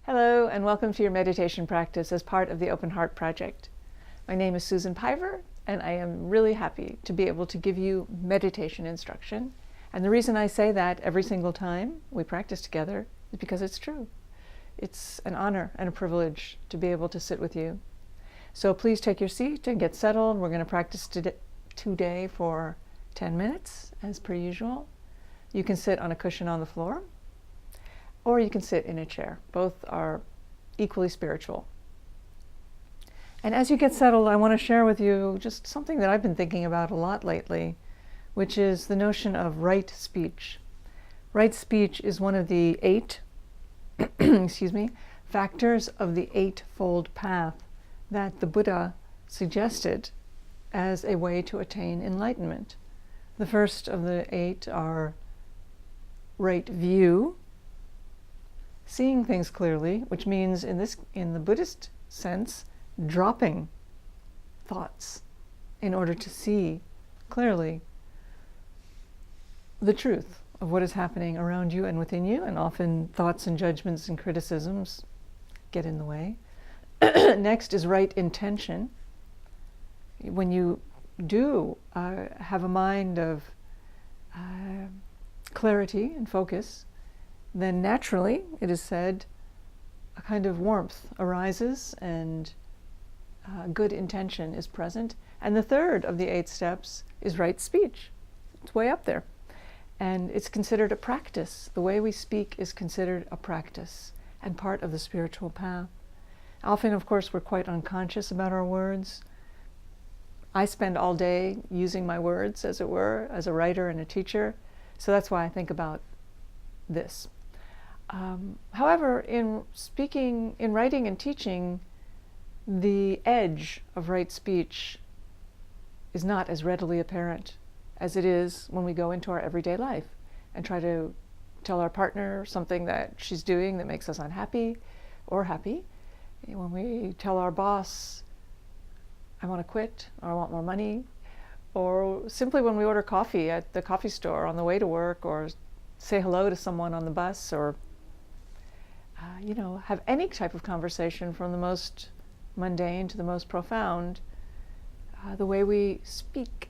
Hello, and welcome to your meditation practice as part of the Open Heart Project. My name is Susan Piver, and I am really happy to be able to give you meditation instruction. And the reason I say that every single time we practice together is because it's true. It's an honor and a privilege to be able to sit with you. So please take your seat and get settled. We're going to practice today for 10 minutes, as per usual. You can sit on a cushion on the floor, or you can sit in a chair. Both are equally spiritual. And as you get settled, I want to share with you just something that I've been thinking about a lot lately, which is the notion of right speech. Right speech is one of the 8 factors of the Eightfold Path that the Buddha suggested as a way to attain enlightenment. The first of the 8 are right view, seeing things clearly, which means in the Buddhist sense, dropping thoughts in order to see clearly the truth of what is happening around you and within you, and often thoughts and judgments and criticisms get in the way. Next is right intention. When you do have a mind of clarity and focus, then naturally, it is said, a kind of warmth arises and good intention is present. And the third of the 8 steps is right speech. It's way up there. And it's considered a practice. The way we speak is considered a practice and part of the spiritual path. Often, of course, we're quite unconscious about our words. I spend all day using my words, as it were, as a writer and a teacher. So that's why I think about this. However, in speaking, in writing and teaching, the edge of right speech is not as readily apparent as it is when we go into our everyday life and try to tell our partner something that she's doing that makes us unhappy or happy. When we tell our boss, I want to quit, or I want more money, or simply when we order coffee at the coffee store on the way to work, or say hello to someone on the bus, or have any type of conversation, from the most mundane to the most profound. The way we speak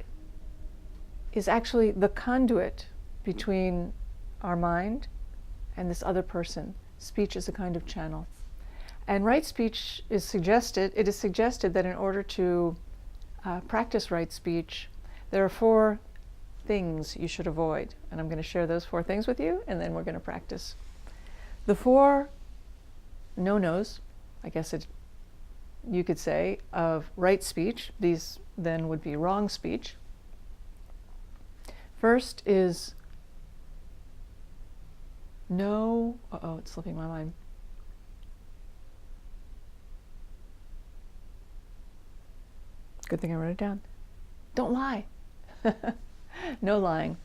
is actually the conduit between our mind and this other person. Speech is a kind of channel. And right speech is suggested, it is suggested that in order to practice right speech, there are 4 things you should avoid. And I'm going to share those 4 things with you, and then we're going to practice. The 4 no-nos, I guess you could say, of right speech, these then would be wrong speech. First is no, it's slipping my mind. Good thing I wrote it down. Don't lie. No lying.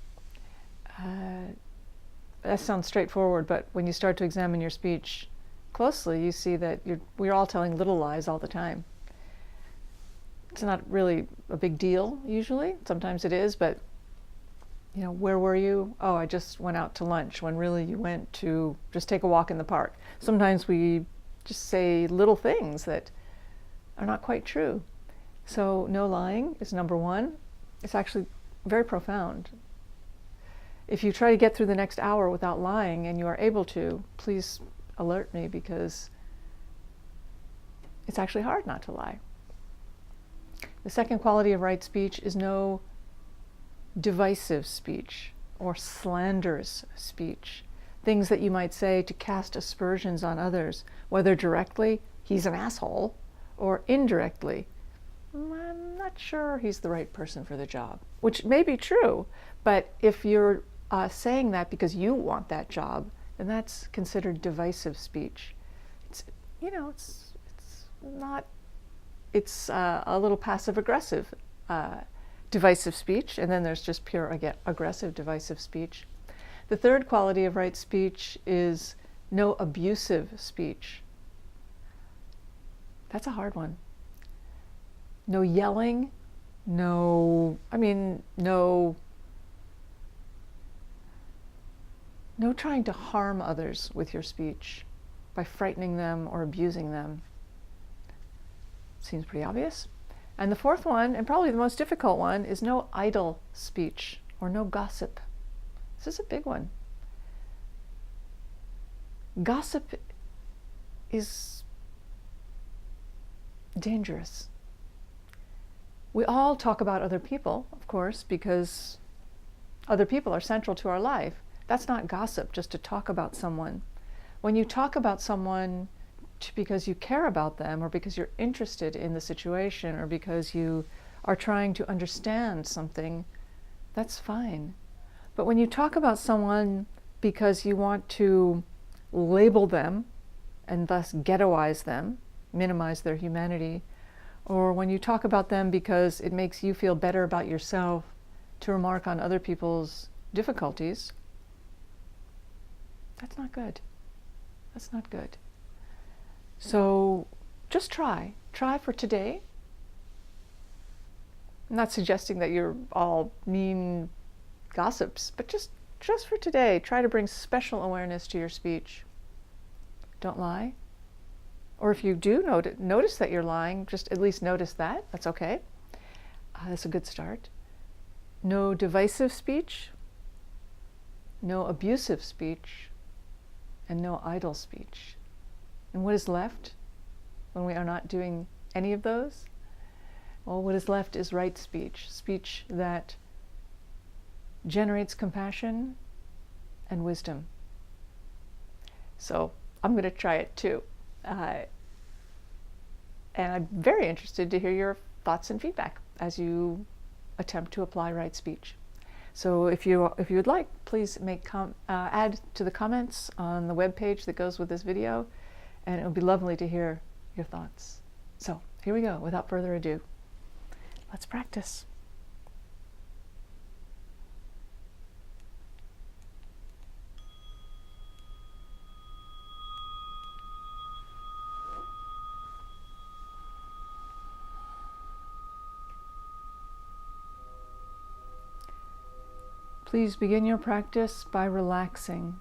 That sounds straightforward, but when you start to examine your speech closely, you see that we're all telling little lies all the time. It's not really a big deal usually. Sometimes it is, but where were you? Oh, I just went out to lunch, when really you went to just take a walk in the park. Sometimes we just say little things that are not quite true. So no lying is number 1. It's actually very profound. If you try to get through the next hour without lying, and you are able to, please alert me, because it's actually hard not to lie. The second quality of right speech is no divisive speech or slanderous speech. Things that you might say to cast aspersions on others, whether directly, he's an asshole, or indirectly, I'm not sure he's the right person for the job, which may be true, but if you're saying that because you want that job, then that's considered divisive speech. It's a little passive-aggressive divisive speech, and then there's just pure aggressive divisive speech. The third quality of right speech is no abusive speech. That's a hard one. No yelling, no trying to harm others with your speech. by frightening them or abusing them. Seems pretty obvious. And the fourth one, and probably the most difficult one, is no idle speech or no gossip. This is a big one. Gossip is dangerous. We all talk about other people, of course, because other people are central to our life. That's not gossip, just to talk about someone. When you talk about someone because you care about them, or because you're interested in the situation, or because you are trying to understand something, that's fine. But when you talk about someone because you want to label them and thus ghettoize them, minimize their humanity, or when you talk about them because it makes you feel better about yourself to remark on other people's difficulties, that's not good. That's not good. So just try for today. I'm not suggesting that you're all mean gossips, but just for today, try to bring special awareness to your speech. Don't lie. Or if you do notice that you're lying, just at least notice that. That's okay. That's a good start. No divisive speech, no abusive speech, and no idle speech. And what is left when we are not doing any of those? Well, what is left is right speech, speech that generates compassion and wisdom. So I'm going to try it too. And I'm very interested to hear your thoughts and feedback as you attempt to apply right speech. So if you would like, please add to the comments on the web page that goes with this video, and it would be lovely to hear your thoughts. So here we go. Without further ado, let's practice. Please begin your practice by relaxing.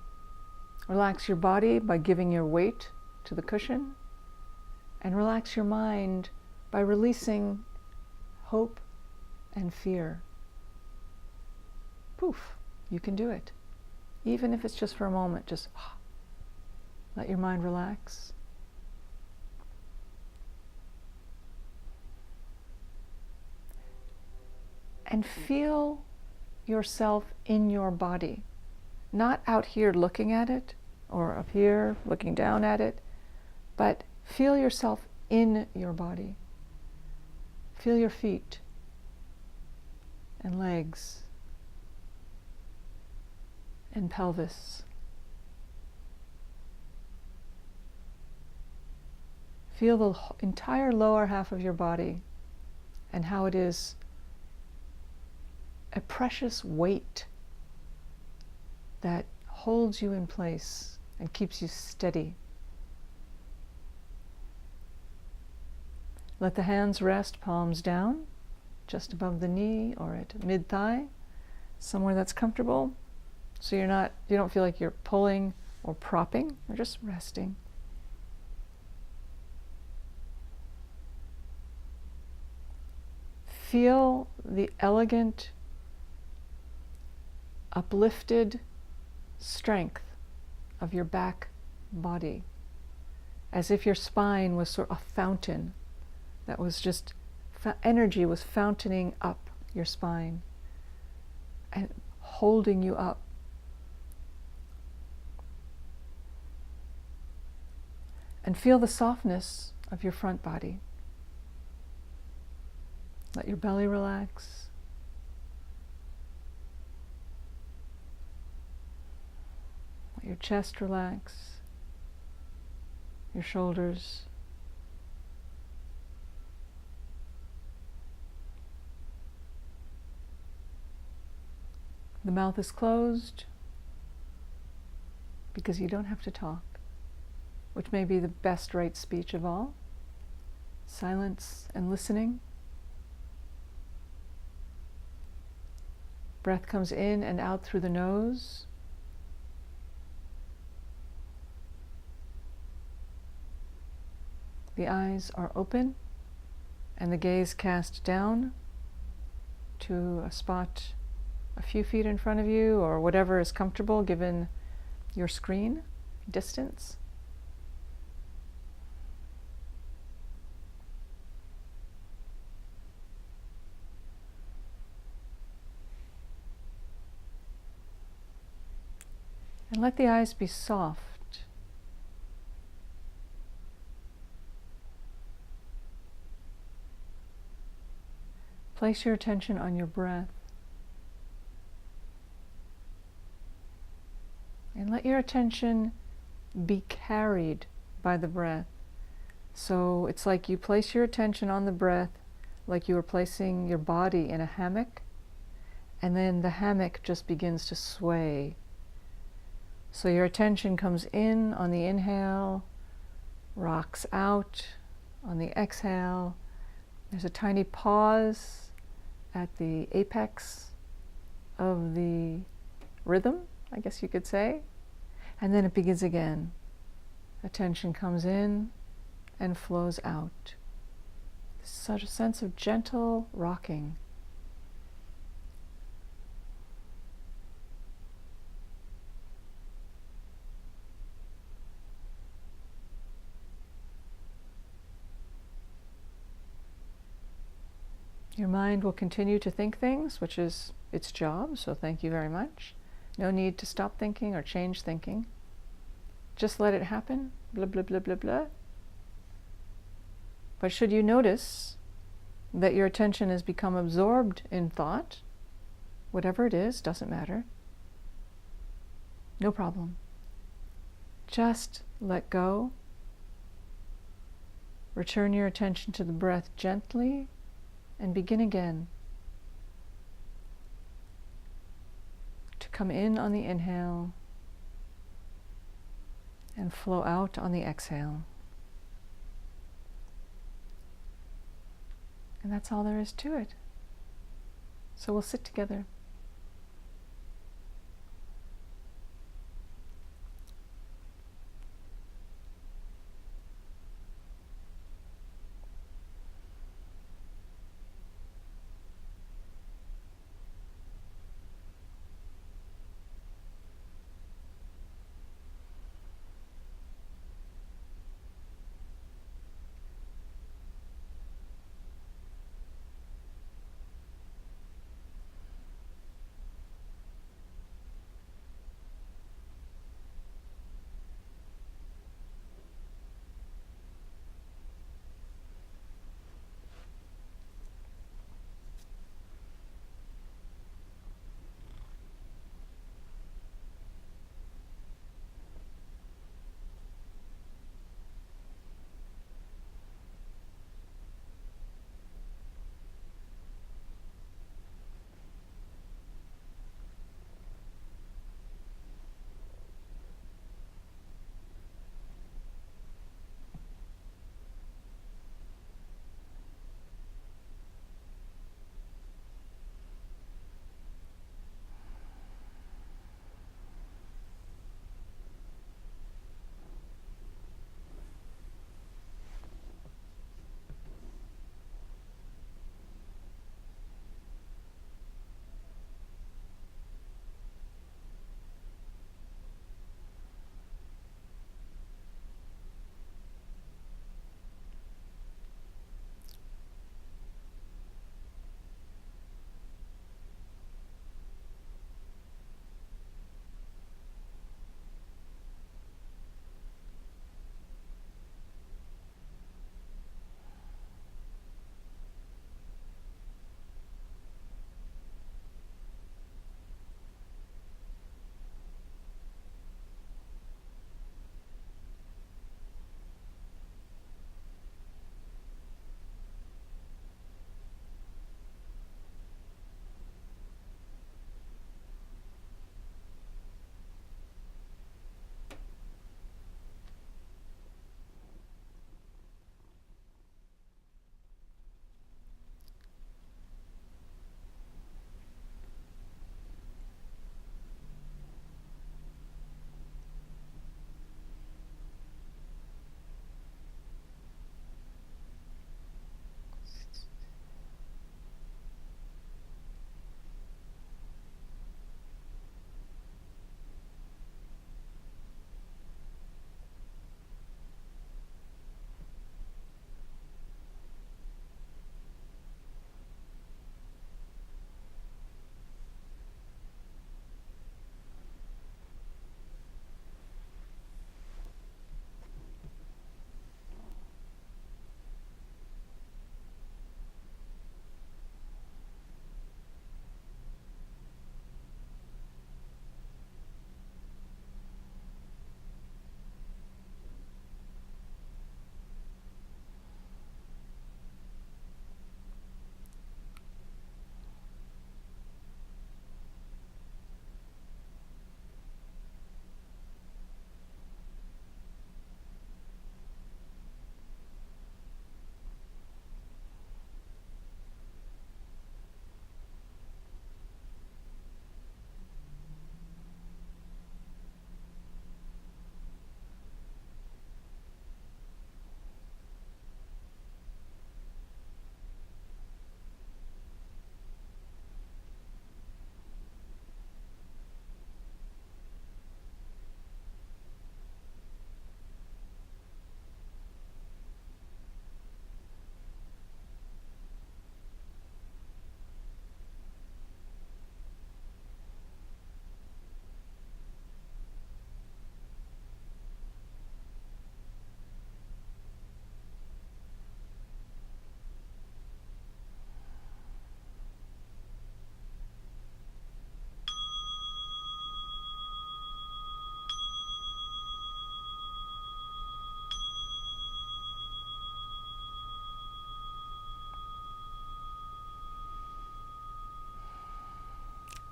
Relax your body by giving your weight to the cushion, and relax your mind by releasing hope and fear. Poof, you can do it. Even if it's just for a moment, just let your mind relax. And feel yourself in your body, not out here looking at it or up here looking down at it, but feel yourself in your body. Feel your feet and legs and pelvis. Feel the entire lower half of your body and how it is a precious weight that holds you in place and keeps you steady. Let the hands rest palms down, just above the knee or at mid-thigh, somewhere that's comfortable. So you don't feel like you're pulling or propping, you're just resting. Feel the elegant, uplifted strength of your back body, as if your spine was sort of a fountain that was just, energy was fountaining up your spine and holding you up. And feel the softness of your front body. Let your belly relax. Let your chest relax, your shoulders. The mouth is closed because you don't have to talk, which may be the best right speech of all. Silence and listening. Breath comes in and out through the nose. The eyes are open and the gaze cast down to a spot a few feet in front of you, or whatever is comfortable given your screen distance. And let the eyes be soft. Place your attention on your breath. And let your attention be carried by the breath. So it's like you place your attention on the breath like you are placing your body in a hammock, and then the hammock just begins to sway. So your attention comes in on the inhale, rocks out on the exhale. There's a tiny pause at the apex of the rhythm, I guess you could say. And then it begins again. Attention comes in and flows out. Such a sense of gentle rocking. Your mind will continue to think things, which is its job, so thank you very much. No need to stop thinking or change thinking. Just let it happen, blah, blah, blah, blah, blah. But should you notice that your attention has become absorbed in thought, whatever it is, doesn't matter, no problem. Just let go. Return your attention to the breath gently and begin again. To come in on the inhale and flow out on the exhale. And that's all there is to it. So we'll sit together.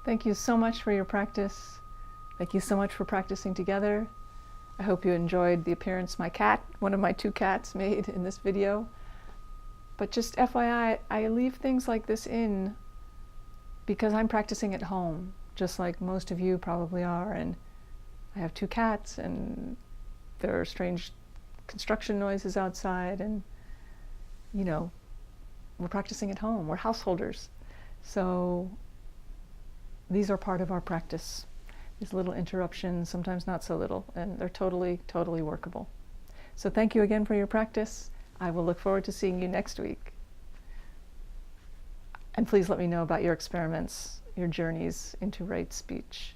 Thank you so much for your practice. Thank you so much for practicing together. I hope you enjoyed the appearance one of my 2 cats made in this video. But just FYI, I leave things like this in because I'm practicing at home, just like most of you probably are, and I have 2 cats, and there are strange construction noises outside, and you know, we're practicing at home, we're householders. So these are part of our practice. These little interruptions, sometimes not so little, and they're totally, totally workable. So thank you again for your practice. I will look forward to seeing you next week. And please let me know about your experiments, your journeys into right speech.